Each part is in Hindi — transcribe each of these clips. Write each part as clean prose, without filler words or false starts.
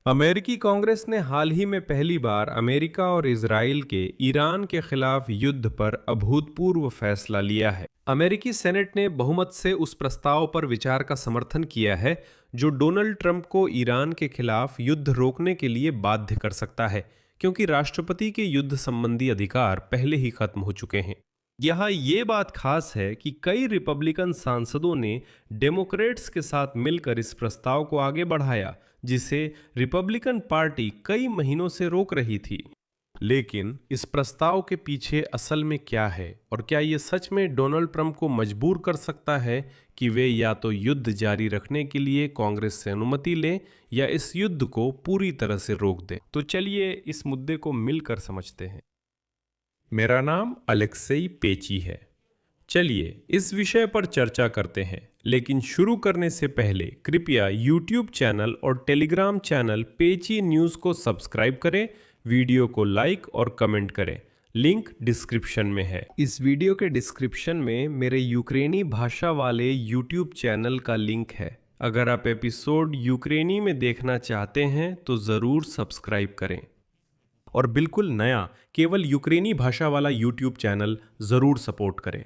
अमेरिकी कांग्रेस ने हाल ही में पहली बार अमेरिका और इजराइल के ईरान के खिलाफ युद्ध पर अभूतपूर्व फैसला लिया है। अमेरिकी सेनेट ने बहुमत से उस प्रस्ताव पर विचार का समर्थन किया है जो डोनाल्ड ट्रंप को ईरान के खिलाफ युद्ध रोकने के लिए बाध्य कर सकता है, क्योंकि राष्ट्रपति के युद्ध संबंधी अधिकार पहले ही खत्म हो चुके हैं। यहाँ ये बात खास है कि कई रिपब्लिकन सांसदों ने डेमोक्रेट्स के साथ मिलकर इस प्रस्ताव को आगे बढ़ाया, जिसे रिपब्लिकन पार्टी कई महीनों से रोक रही थी। लेकिन इस प्रस्ताव के पीछे असल में क्या है और क्या ये सच में डोनाल्ड ट्रंप को मजबूर कर सकता है कि वे या तो युद्ध जारी रखने के लिए कांग्रेस से अनुमति लें या इस युद्ध को पूरी तरह से रोक दें? तो चलिए इस मुद्दे को मिलकर समझते हैं। मेरा नाम अलेक्सेई पेची है। चलिए इस विषय पर चर्चा करते हैं, लेकिन शुरू करने से पहले कृपया YouTube चैनल और टेलीग्राम चैनल पेची न्यूज़ को सब्सक्राइब करें, वीडियो को लाइक और कमेंट करें। लिंक डिस्क्रिप्शन में है। इस वीडियो के डिस्क्रिप्शन में मेरे यूक्रेनी भाषा वाले YouTube चैनल का लिंक है। अगर आप एपिसोड यूक्रेनी में देखना चाहते हैं तो ज़रूर सब्सक्राइब करें। और बिल्कुल नया केवल यूक्रेनी भाषा वाला YouTube चैनल ज़रूर सपोर्ट करें।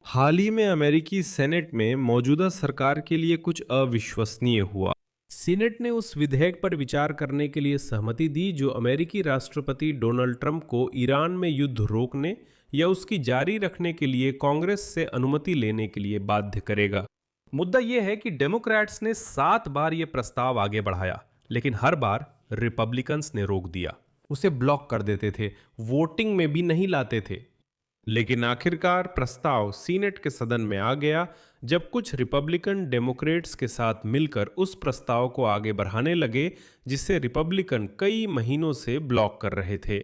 हाल ही में अमेरिकी सेनेट में मौजूदा सरकार के लिए कुछ अविश्वसनीय हुआ। सीनेट ने उस विधेयक पर विचार करने के लिए सहमति दी जो अमेरिकी राष्ट्रपति डोनाल्ड ट्रंप को ईरान में युद्ध रोकने या उसकी जारी रखने के लिए कांग्रेस से अनुमति लेने के लिए बाध्य करेगा। मुद्दा यह है कि डेमोक्रेट्स ने 7 बार यह प्रस्ताव आगे बढ़ाया, लेकिन हर बार रिपब्लिकन्स ने रोक दिया, उसे ब्लॉक कर देते थे, वोटिंग में भी नहीं लाते थे। लेकिन आखिरकार प्रस्ताव सीनेट के सदन में आ गया जब कुछ रिपब्लिकन डेमोक्रेट्स के साथ मिलकर उस प्रस्ताव को आगे बढ़ाने लगे जिसे रिपब्लिकन कई महीनों से ब्लॉक कर रहे थे।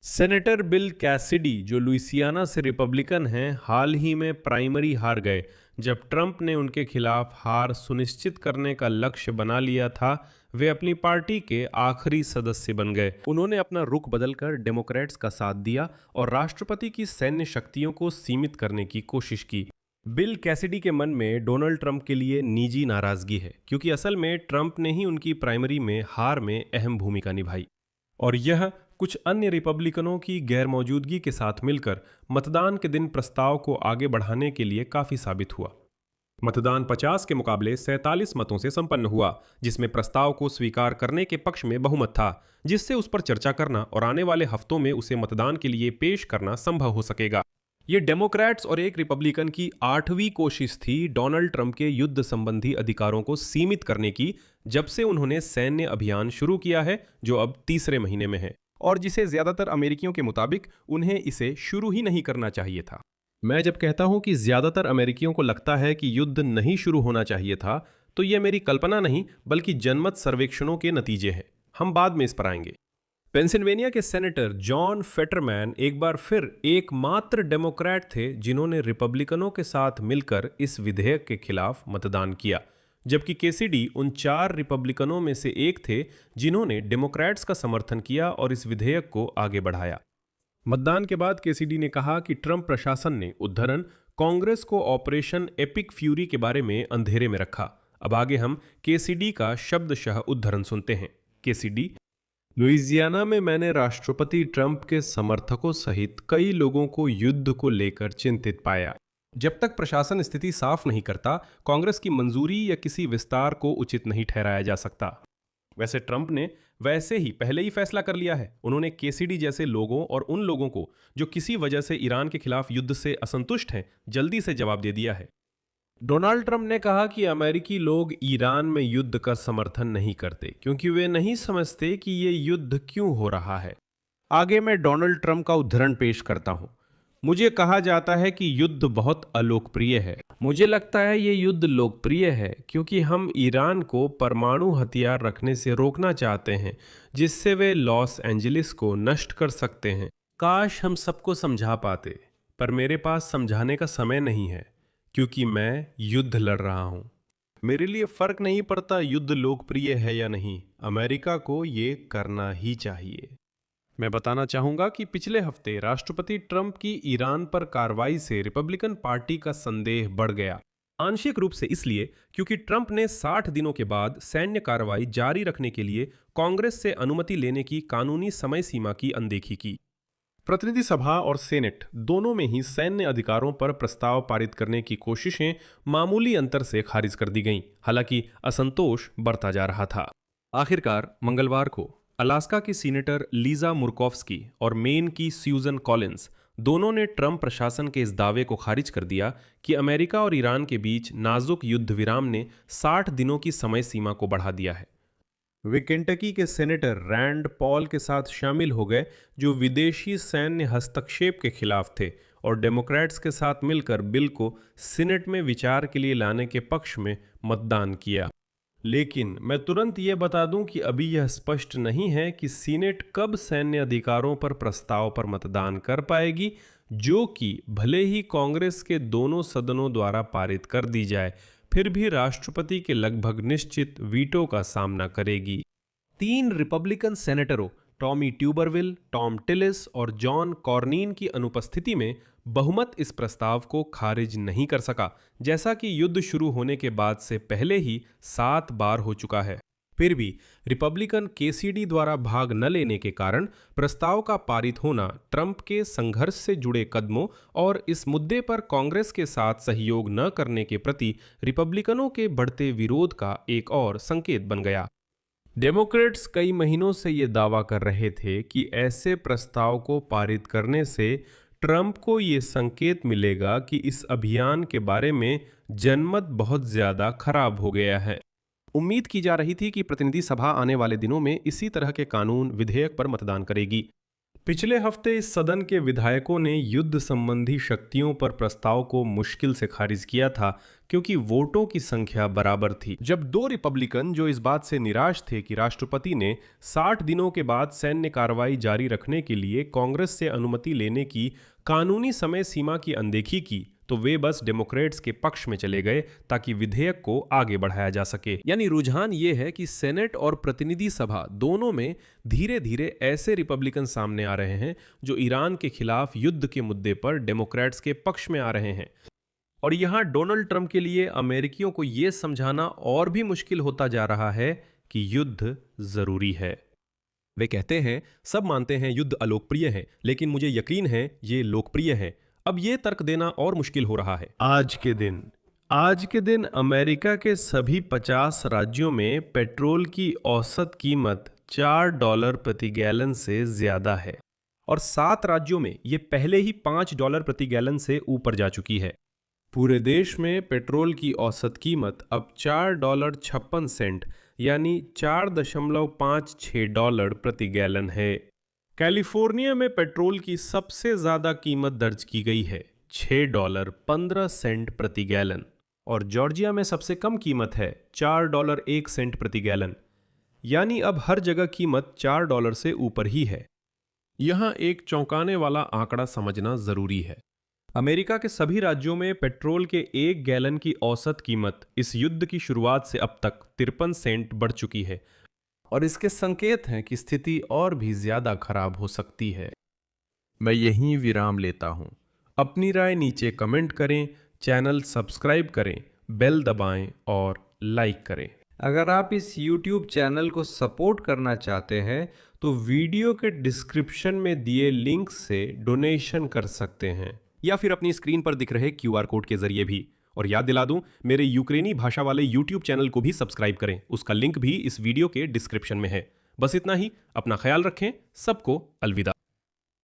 सेनेटर बिल कैसिडी, जो लुइसियाना से रिपब्लिकन हैं, हाल ही में प्राइमरी हार गए जब ट्रंप ने उनके खिलाफ हार सुनिश्चित करने का लक्ष्य बना लिया था। वे अपनी पार्टी के आखिरी सदस्य बन गए। उन्होंने अपना रुख बदलकर डेमोक्रेट्स का साथ दिया और राष्ट्रपति की सैन्य शक्तियों को सीमित करने की कोशिश की। बिल कैसिडी के मन में डोनाल्ड ट्रंप के लिए निजी नाराजगी है, क्योंकि असल में ट्रंप ने ही उनकी प्राइमरी में हार में अहम भूमिका निभाई और यह कुछ अन्य रिपब्लिकनों की गैरमौजूदगी के साथ मिलकर मतदान के दिन प्रस्ताव को आगे बढ़ाने के लिए काफी साबित हुआ। मतदान 50 के मुकाबले 47 मतों से संपन्न हुआ, जिसमें प्रस्ताव को स्वीकार करने के पक्ष में बहुमत था, जिससे उस पर चर्चा करना और आने वाले हफ्तों में उसे मतदान के लिए पेश करना संभव हो सकेगा। ये डेमोक्रेट्स और एक रिपब्लिकन की 8वीं कोशिश थी डोनाल्ड ट्रंप के युद्ध संबंधी अधिकारों को सीमित करने की, जब से उन्होंने सैन्य अभियान शुरू किया है जो अब तीसरे महीने में है और जिसे ज्यादातर अमेरिकियों के मुताबिक उन्हें इसे शुरू ही नहीं करना चाहिए था। मैं जब कहता हूं कि ज्यादातर अमेरिकियों को लगता है कि युद्ध नहीं शुरू होना चाहिए था, तो यह मेरी कल्पना नहीं बल्कि जनमत सर्वेक्षणों के नतीजे हैं। हम बाद में इस पर आएंगे। पेंसिल्वेनिया के सेनेटर जॉन फेटरमैन एक बार फिर एकमात्र डेमोक्रेट थे जिन्होंने रिपब्लिकनों के साथ मिलकर इस विधेयक के खिलाफ मतदान किया, जबकि कैसिडी उन 4 रिपब्लिकनों में से एक थे जिन्होंने डेमोक्रेट्स का समर्थन किया और इस विधेयक को आगे बढ़ाया। मतदान के बाद कैसिडी ने कहा कि ट्रंप प्रशासन ने उद्धरण कांग्रेस को ऑपरेशन एपिक फ्यूरी के बारे में अंधेरे में रखा। अब आगे हम कैसिडी का शब्दशः उद्धरण सुनते हैं। कैसिडी: लुइसियाना में मैंने राष्ट्रपति ट्रंप के समर्थकों सहित कई लोगों को युद्ध को लेकर चिंतित पाया। जब तक प्रशासन स्थिति साफ नहीं करता, कांग्रेस की मंजूरी या किसी विस्तार को उचित नहीं ठहराया जा सकता। वैसे ट्रंप ने वैसे ही पहले ही फैसला कर लिया है। उन्होंने कैसिडी जैसे लोगों और उन लोगों को जो किसी वजह से ईरान के खिलाफ युद्ध से असंतुष्ट हैं, जल्दी से जवाब दे दिया है। डोनाल्ड ट्रंप ने कहा कि अमेरिकी लोग ईरान में युद्ध का समर्थन नहीं करते क्योंकि वे नहीं समझते कि ये युद्ध क्यों हो रहा है। आगे मैं डोनाल्ड ट्रंप का उद्धरण पेश करता हूं। मुझे कहा जाता है कि युद्ध बहुत अलोकप्रिय है। मुझे लगता है ये युद्ध लोकप्रिय है क्योंकि हम ईरान को परमाणु हथियार रखने से रोकना चाहते हैं, जिससे वे लॉस एंजलिस को नष्ट कर सकते हैं। काश हम सबको समझा पाते, पर मेरे पास समझाने का समय नहीं है क्योंकि मैं युद्ध लड़ रहा हूं। मेरे लिए फर्क नहीं पड़ता युद्ध लोकप्रिय है या नहीं, अमेरिका को ये करना ही चाहिए। मैं बताना चाहूंगा कि पिछले हफ्ते राष्ट्रपति ट्रंप की ईरान पर कार्रवाई से रिपब्लिकन पार्टी का संदेह बढ़ गया। आंशिक रूप से इसलिए क्योंकि ट्रंप ने 60 दिनों के बाद सैन्य कार्रवाई जारी रखने के लिए कांग्रेस से अनुमति लेने की कानूनी समय सीमा की अनदेखी की। प्रतिनिधि सभा और सेनेट दोनों में ही सैन्य अधिकारों पर प्रस्ताव पारित करने की कोशिशें मामूली अंतर से खारिज कर दी गईं, हालांकि असंतोष बढ़ता जा रहा था। आखिरकार मंगलवार को अलास्का की सीनेटर लीजा मुर्कोव्स्की और मेन की स्यूजन कॉलिंस दोनों ने ट्रंप प्रशासन के इस दावे को खारिज कर दिया कि अमेरिका और ईरान के बीच नाजुक युद्ध विराम ने 60 दिनों की समय सीमा को बढ़ा दिया है। वे केंटकी के सेनेटर रैंड पॉल के साथ शामिल हो गए, जो विदेशी सैन्य हस्तक्षेप के खिलाफ थे, और डेमोक्रेट्स के साथ मिलकर बिल को सीनेट में विचार के लिए लाने के पक्ष में मतदान किया। लेकिन मैं तुरंत ये बता दूं कि अभी यह स्पष्ट नहीं है कि सीनेट कब सैन्य अधिकारों पर प्रस्ताव पर मतदान कर पाएगी, जो कि भले ही कांग्रेस के दोनों सदनों द्वारा पारित कर दी जाए, फिर भी राष्ट्रपति के लगभग निश्चित वीटो का सामना करेगी। 3 रिपब्लिकन सेनेटरों टॉमी ट्यूबरविल, टॉम टिलिस और जॉन कॉर्नीन की अनुपस्थिति में बहुमत इस प्रस्ताव को खारिज नहीं कर सका, जैसा कि युद्ध शुरू होने के बाद से पहले ही 7 बार हो चुका है। फिर भी रिपब्लिकन केसीडी द्वारा भाग न लेने के कारण प्रस्ताव का पारित होना ट्रंप के संघर्ष से जुड़े कदमों और इस मुद्दे पर कांग्रेस के साथ सहयोग न करने के प्रति रिपब्लिकनों के बढ़ते विरोध का एक और संकेत बन गया। डेमोक्रेट्स कई महीनों से ये दावा कर रहे थे कि ऐसे प्रस्ताव को पारित करने से ट्रंप को ये संकेत मिलेगा कि इस अभियान के बारे में जनमत बहुत ज्यादा खराब हो गया है। उम्मीद की जा रही थी कि प्रतिनिधि सभा आने वाले दिनों में इसी तरह के कानून विधेयक पर मतदान करेगी। पिछले हफ्ते इस सदन के विधायकों ने युद्ध संबंधी शक्तियों पर प्रस्ताव को मुश्किल से खारिज किया था, क्योंकि वोटों की संख्या बराबर थी। जब 2 रिपब्लिकन जो इस बात से निराश थे कि राष्ट्रपति ने 60 दिनों के बाद सैन्य कार्रवाई जारी रखने के लिए कांग्रेस से अनुमति लेने की कानूनी समय सीमा की अनदेखी की, तो वे बस डेमोक्रेट्स के पक्ष में चले गए ताकि विधेयक को आगे बढ़ाया जा सके। यानी रुझान ये है कि सेनेट और प्रतिनिधि सभा दोनों में धीरे धीरे ऐसे रिपब्लिकन सामने आ रहे हैं जो ईरान के खिलाफ युद्ध के मुद्दे पर डेमोक्रेट्स के पक्ष में आ रहे हैं। और यहां डोनाल्ड ट्रंप के लिए अमेरिकियों को यह समझाना और भी मुश्किल होता जा रहा है कि युद्ध जरूरी है। वे कहते हैं, सब मानते हैं युद्ध अलोकप्रिय है, लेकिन मुझे यकीन है ये लोकप्रिय है। अब ये तर्क देना और मुश्किल हो रहा है। आज के दिन अमेरिका के सभी 50 राज्यों में पेट्रोल की औसत कीमत $4 प्रति गैलन से ज्यादा है, और 7 राज्यों में ये पहले ही $5 प्रति गैलन से ऊपर जा चुकी है। पूरे देश में पेट्रोल की औसत कीमत अब $4.56 यानी $4.56 प्रति गैलन है। कैलिफोर्निया में पेट्रोल की सबसे ज्यादा कीमत दर्ज की गई है, $6.15 प्रति गैलन, और जॉर्जिया में सबसे कम कीमत है $4.01 प्रति गैलन। यानी अब हर जगह कीमत $4 से ऊपर ही है। यहां एक चौंकाने वाला आंकड़ा समझना जरूरी है। अमेरिका के सभी राज्यों में पेट्रोल के 1 गैलन की औसत कीमत इस युद्ध की शुरुआत से अब तक 53 सेंट बढ़ चुकी है, और इसके संकेत हैं कि स्थिति और भी ज्यादा खराब हो सकती है। मैं यहीं विराम लेता हूं। अपनी राय नीचे कमेंट करें, चैनल सब्सक्राइब करें, बेल दबाएं और लाइक करें। अगर आप इस YouTube चैनल को सपोर्ट करना चाहते हैं तो वीडियो के डिस्क्रिप्शन में दिए लिंक से डोनेशन कर सकते हैं, या फिर अपनी स्क्रीन पर दिख रहे QR कोड के जरिए भी। और याद दिला दूं, मेरे यूक्रेनी भाषा वाले YouTube चैनल को भी सब्सक्राइब करें, उसका लिंक भी इस वीडियो के डिस्क्रिप्शन में है। बस इतना ही। अपना ख्याल रखें। सबको अलविदा।